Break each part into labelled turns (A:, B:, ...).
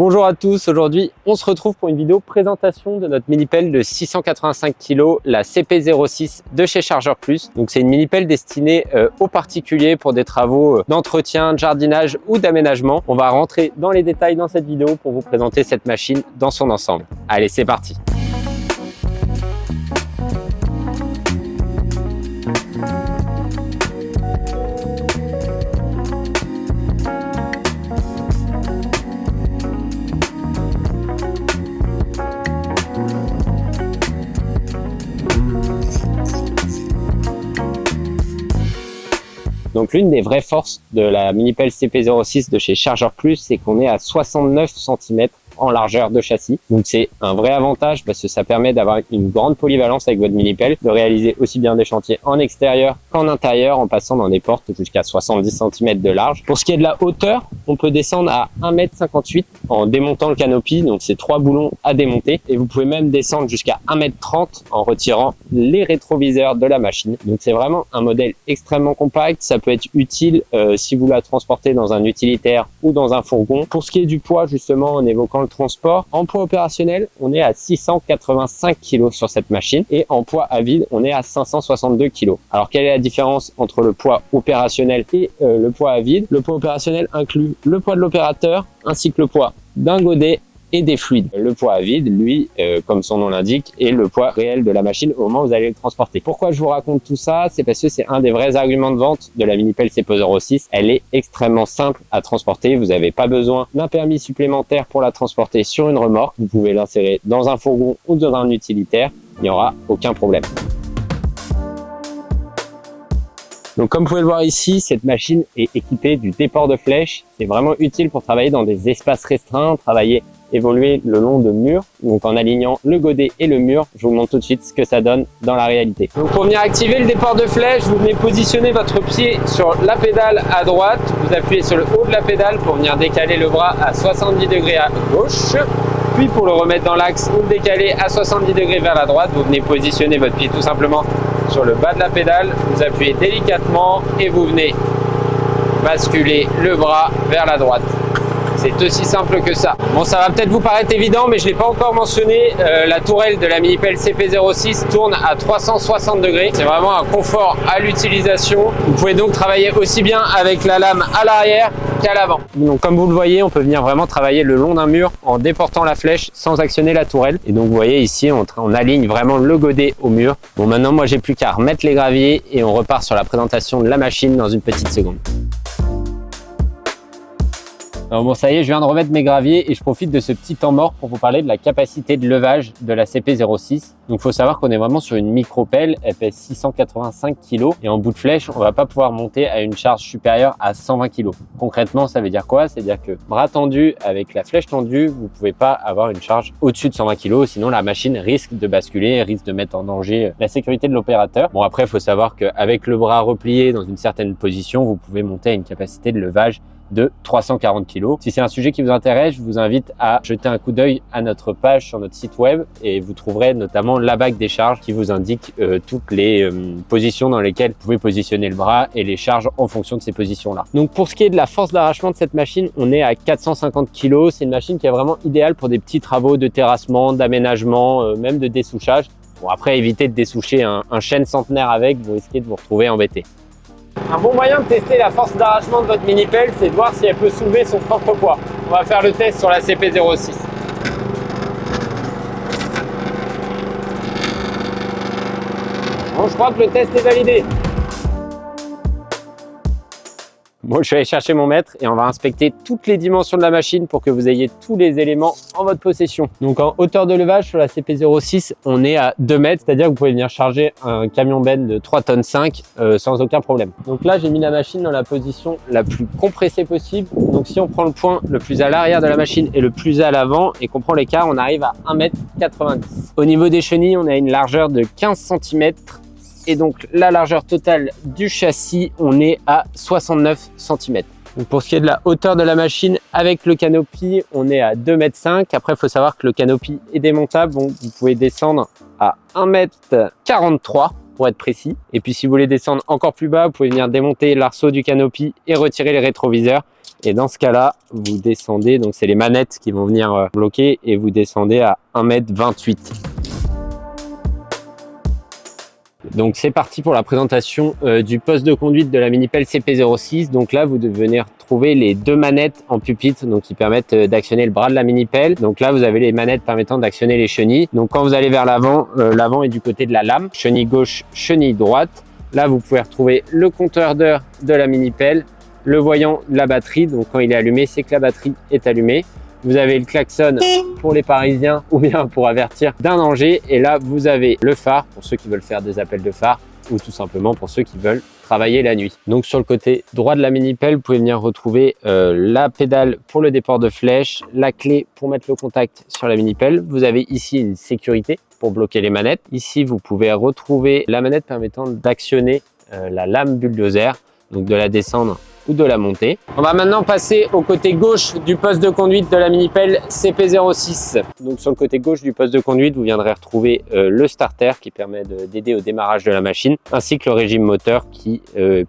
A: Bonjour à tous, aujourd'hui on se retrouve pour une vidéo présentation de notre mini-pelle de 685 kg, la CP06 de chez Chargeur Plus. Donc c'est une mini-pelle destinée aux particuliers pour des travaux d'entretien, de jardinage ou d'aménagement. On va rentrer dans les détails dans cette vidéo pour vous présenter cette machine dans son ensemble. Allez, c'est parti! Donc l'une des vraies forces de la mini-pelle CP06 de chez Chargeur Plus, c'est qu'on est à 69 cm en largeur de châssis. Donc c'est un vrai avantage parce que ça permet d'avoir une grande polyvalence avec votre mini-pelle, de réaliser aussi bien des chantiers en extérieur qu'en intérieur en passant dans des portes jusqu'à 70 cm de large. Pour ce qui est de la hauteur, on peut descendre à 1,58 m en démontant le canopy, donc c'est 3 boulons à démonter, et vous pouvez même descendre jusqu'à 1,30 m en retirant les rétroviseurs de la machine. Donc c'est vraiment un modèle extrêmement compact. Ça peut être utile si vous la transportez dans un utilitaire ou dans un fourgon. Pour ce qui est du poids, justement, en évoquant le transport, en poids opérationnel, on est à 685 kg sur cette machine, et en poids à vide, on est à 562 kg. Alors quelle est la différence entre le poids opérationnel et le poids à vide? Le poids opérationnel inclut le poids de l'opérateur ainsi que le poids d'un godet et des fluides. Le poids à vide, lui, comme son nom l'indique, est le poids réel de la machine au moment où vous allez le transporter. Pourquoi je vous raconte tout ça? C'est parce que c'est un des vrais arguments de vente de la mini-pelle CP06. Elle est extrêmement simple à transporter. Vous n'avez pas besoin d'un permis supplémentaire pour la transporter sur une remorque. Vous pouvez l'insérer dans un fourgon ou dans un utilitaire. Il n'y aura aucun problème. Donc comme vous pouvez le voir ici, cette machine est équipée du déport de flèche. C'est vraiment utile pour travailler dans des espaces restreints, évoluer le long de murs, donc en alignant le godet et le mur. Je vous montre tout de suite ce que ça donne dans la réalité. Donc pour venir activer le déport de flèche, vous venez positionner votre pied sur la pédale à droite, vous appuyez sur le haut de la pédale pour venir décaler le bras à 70 degrés à gauche, puis pour le remettre dans l'axe ou le décaler à 70 degrés vers la droite, vous venez positionner votre pied tout simplement sur le bas de la pédale, vous appuyez délicatement et vous venez basculer le bras vers la droite. C'est aussi simple que ça. Bon, ça va peut-être vous paraître évident, mais je ne l'ai pas encore mentionné, la tourelle de la mini-pelle CP06 tourne à 360 degrés. C'est vraiment un confort à l'utilisation. Vous pouvez donc travailler aussi bien avec la lame à l'arrière qu'à l'avant. Donc comme vous le voyez, on peut venir vraiment travailler le long d'un mur en déportant la flèche sans actionner la tourelle. Et donc vous voyez ici, on aligne vraiment le godet au mur. Bon, maintenant moi j'ai plus qu'à remettre les graviers et on repart sur la présentation de la machine dans une petite seconde. Alors bon, ça y est, je viens de remettre mes graviers et je profite de ce petit temps mort pour vous parler de la capacité de levage de la CP06. Donc il faut savoir qu'on est vraiment sur une micro-pelle, elle pèse 685 kg et en bout de flèche, on va pas pouvoir monter à une charge supérieure à 120 kg. Concrètement, ça veut dire quoi? C'est-à-dire que bras tendu avec la flèche tendue, vous pouvez pas avoir une charge au-dessus de 120 kg, sinon la machine risque de basculer, risque de mettre en danger la sécurité de l'opérateur. Bon, après, il faut savoir qu'avec le bras replié dans une certaine position, vous pouvez monter à une capacité de levage de 340 kg. Si c'est un sujet qui vous intéresse, je vous invite à jeter un coup d'œil à notre page sur notre site web et vous trouverez notamment la bague des charges qui vous indique toutes les positions dans lesquelles vous pouvez positionner le bras et les charges en fonction de ces positions-là. Donc pour ce qui est de la force d'arrachement de cette machine, on est à 450 kg. C'est une machine qui est vraiment idéale pour des petits travaux de terrassement, d'aménagement, même de dessouchage. Bon, après, évitez de dessoucher un chêne centenaire avec, vous risquez de vous retrouver embêté. Un bon moyen de tester la force d'arrachement de votre mini-pelle, c'est de voir si elle peut soulever son propre poids. On va faire le test sur la CP06. Bon, je crois que le test est validé. Bon, je suis allé chercher mon mètre et on va inspecter toutes les dimensions de la machine pour que vous ayez tous les éléments en votre possession. Donc en hauteur de levage sur la CP06, on est à 2 mètres, c'est-à-dire que vous pouvez venir charger un camion benne de 3,5 tonnes sans aucun problème. Donc là, j'ai mis la machine dans la position la plus compressée possible. Donc si on prend le point le plus à l'arrière de la machine et le plus à l'avant et qu'on prend l'écart, on arrive à 1,90 m. Au niveau des chenilles, on a une largeur de 15 cm. Et donc la largeur totale du châssis, on est à 69 cm. Donc pour ce qui est de la hauteur de la machine avec le canopy, on est à 2,5 m. Après, il faut savoir que le canopy est démontable, donc vous pouvez descendre à 1,43 m. pour être précis. Et puis si vous voulez descendre encore plus bas, vous pouvez venir démonter l'arceau du canopy et retirer les rétroviseurs. Et dans ce cas-là, vous descendez, donc c'est les manettes qui vont venir bloquer et vous descendez à 1,28 m. Donc c'est parti pour la présentation du poste de conduite de la Minipelle CP06. Donc là, vous devez venir trouver les deux manettes en pupitre, donc qui permettent d'actionner le bras de la Minipelle. Donc là, vous avez les manettes permettant d'actionner les chenilles. Donc quand vous allez vers l'avant, l'avant est du côté de la lame, chenille gauche, chenille droite. Là, vous pouvez retrouver le compteur d'heure de la Minipelle, le voyant de la batterie. Donc quand il est allumé, c'est que la batterie est allumée. Vous avez le klaxon pour les Parisiens ou bien pour avertir d'un danger. Et là, vous avez le phare pour ceux qui veulent faire des appels de phare ou tout simplement pour ceux qui veulent travailler la nuit. Donc sur le côté droit de la Minipelle, vous pouvez venir retrouver la pédale pour le déport de flèche, la clé pour mettre le contact sur la Minipelle. Vous avez ici une sécurité pour bloquer les manettes. Ici, vous pouvez retrouver la manette permettant d'actionner la lame bulldozer, donc de la descendre ou de la monter. On va maintenant passer au côté gauche du poste de conduite de la Minipelle CP06. Donc sur le côté gauche du poste de conduite, vous viendrez retrouver le starter qui permet d'aider au démarrage de la machine, ainsi que le régime moteur qui,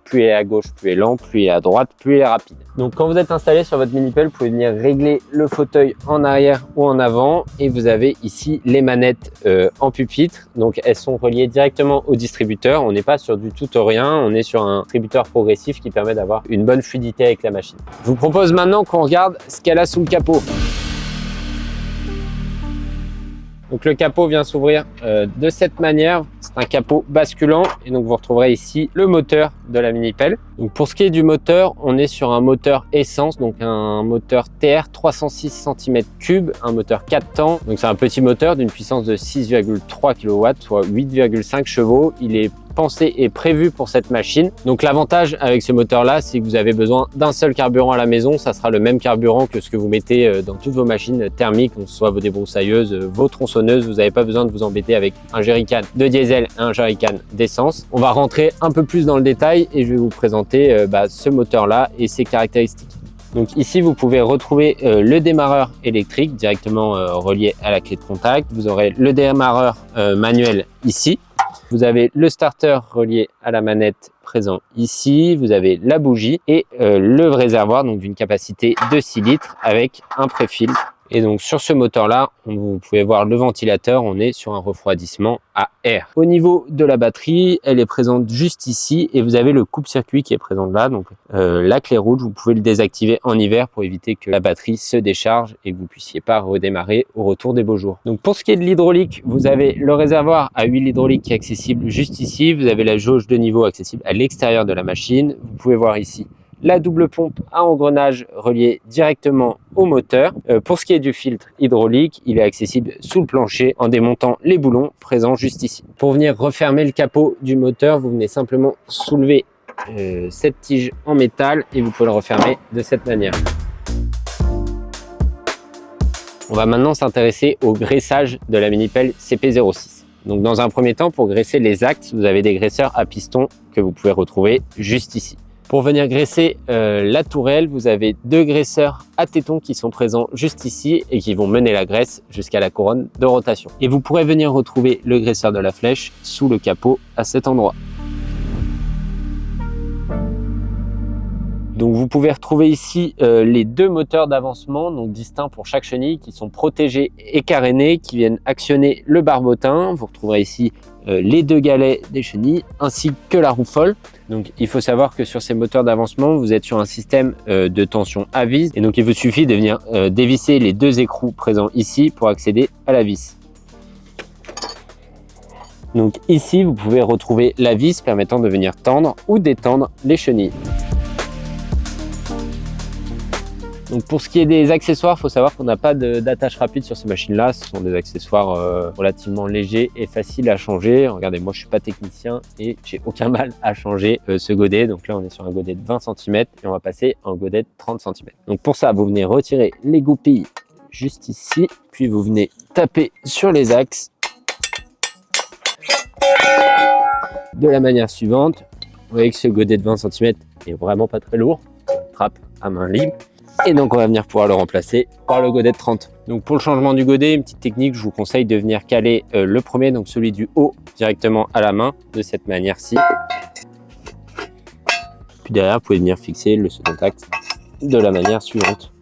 A: plus il est à gauche, plus il est lent, plus il est à droite, plus il est rapide. Donc quand vous êtes installé sur votre Minipelle, vous pouvez venir régler le fauteuil en arrière ou en avant et vous avez ici les manettes en pupitre. Donc elles sont reliées directement au distributeur. On n'est pas sur du tout ou rien, on est sur un distributeur progressif qui permet d'avoir une bonne fluidité avec la machine. Je vous propose maintenant qu'on regarde ce qu'elle a sous le capot. Donc le capot vient s'ouvrir de cette manière, c'est un capot basculant et donc vous retrouverez ici le moteur de la Minipelle. Donc pour ce qui est du moteur, on est sur un moteur essence, donc un moteur TR 306 cm3, un moteur 4 temps. Donc c'est un petit moteur d'une puissance de 6,3 kW, soit 8,5 chevaux. Il est pensé et prévu pour cette machine. Donc l'avantage avec ce moteur là, c'est que vous avez besoin d'un seul carburant à la maison. Ça sera le même carburant que ce que vous mettez dans toutes vos machines thermiques, que ce soit vos débroussailleuses, vos tronçonneuses. Vous n'avez pas besoin de vous embêter avec un jerrycan de diesel et un jerrycan d'essence. On va rentrer un peu plus dans le détail et je vais vous présenter ce moteur là et ses caractéristiques. Donc ici, vous pouvez retrouver le démarreur électrique directement relié à la clé de contact. Vous aurez le démarreur manuel ici. Vous avez le starter relié à la manette présent ici. Vous avez la bougie et le réservoir donc d'une capacité de 6 litres avec un pré-filtre. Et donc sur ce moteur-là, vous pouvez voir le ventilateur, on est sur un refroidissement à air. Au niveau de la batterie, elle est présente juste ici et vous avez le coupe-circuit qui est présent là. Donc la clé rouge, vous pouvez le désactiver en hiver pour éviter que la batterie se décharge et que vous puissiez pas redémarrer au retour des beaux jours. Donc pour ce qui est de l'hydraulique, vous avez le réservoir à huile hydraulique qui est accessible juste ici. Vous avez la jauge de niveau accessible à l'extérieur de la machine. Vous pouvez voir ici la double pompe à engrenage reliée directement au moteur. Pour ce qui est du filtre hydraulique, il est accessible sous le plancher en démontant les boulons présents juste ici. Pour venir refermer le capot du moteur, vous venez simplement soulever cette tige en métal et vous pouvez le refermer de cette manière. On va maintenant s'intéresser au graissage de la Minipelle CP06. Donc dans un premier temps, pour graisser les axes, vous avez des graisseurs à piston que vous pouvez retrouver juste ici. Pour venir graisser la tourelle, vous avez deux graisseurs à tétons qui sont présents juste ici et qui vont mener la graisse jusqu'à la couronne de rotation. Et vous pourrez venir retrouver le graisseur de la flèche sous le capot à cet endroit. Donc vous pouvez retrouver ici les deux moteurs d'avancement, donc distincts pour chaque chenille, qui sont protégés et carénés, qui viennent actionner le barbotin. Vous retrouverez ici les deux galets des chenilles, ainsi que la roue folle. Donc il faut savoir que sur ces moteurs d'avancement, vous êtes sur un système de tension à vis, et donc il vous suffit de venir dévisser les deux écrous présents ici pour accéder à la vis. Donc ici, vous pouvez retrouver la vis permettant de venir tendre ou détendre les chenilles. Donc pour ce qui est des accessoires, il faut savoir qu'on n'a pas d'attache rapide sur ces machines-là. Ce sont des accessoires relativement légers et faciles à changer. Regardez, moi je suis pas technicien et j'ai aucun mal à changer ce godet. Donc là on est sur un godet de 20 cm et on va passer à un godet de 30 cm. Donc pour ça, vous venez retirer les goupilles juste ici, puis vous venez taper sur les axes de la manière suivante. Vous voyez que ce godet de 20 cm est vraiment pas très lourd. On trappe à main libre. Et donc on va venir pouvoir le remplacer par le godet de 30. Donc pour le changement du godet, une petite technique, je vous conseille de venir caler le premier, donc celui du haut, directement à la main, de cette manière-ci. Puis derrière, vous pouvez venir fixer le second contact de la manière suivante.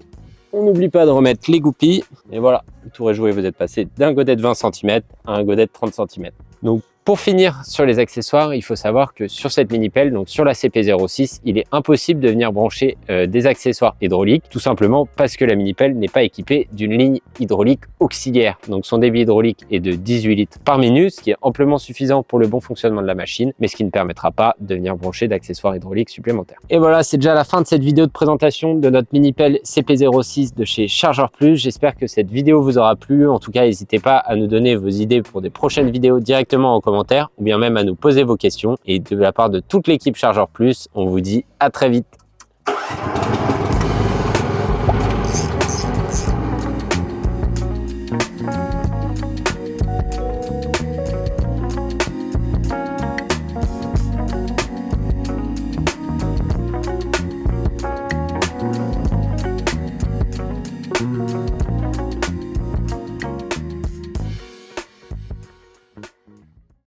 A: On n'oublie pas de remettre les goupilles. Et voilà, le tour est joué, vous êtes passé d'un godet de 20 cm à un godet de 30 cm. Donc pour finir sur les accessoires, il faut savoir que sur cette mini pelle, donc sur la CP06, il est impossible de venir brancher des accessoires hydrauliques, tout simplement parce que la mini pelle n'est pas équipée d'une ligne hydraulique auxiliaire. Donc son débit hydraulique est de 18 litres par minute, ce qui est amplement suffisant pour le bon fonctionnement de la machine, mais ce qui ne permettra pas de venir brancher d'accessoires hydrauliques supplémentaires. Et voilà, c'est déjà la fin de cette vidéo de présentation de notre mini pelle CP06 de chez Chargeur Plus. J'espère que cette vidéo vous aura plu. En tout cas, n'hésitez pas à nous donner vos idées pour des prochaines vidéos directement en commentaire, ou bien même à nous poser vos questions. Et de la part de toute l'équipe Chargeur Plus, on vous dit à très vite.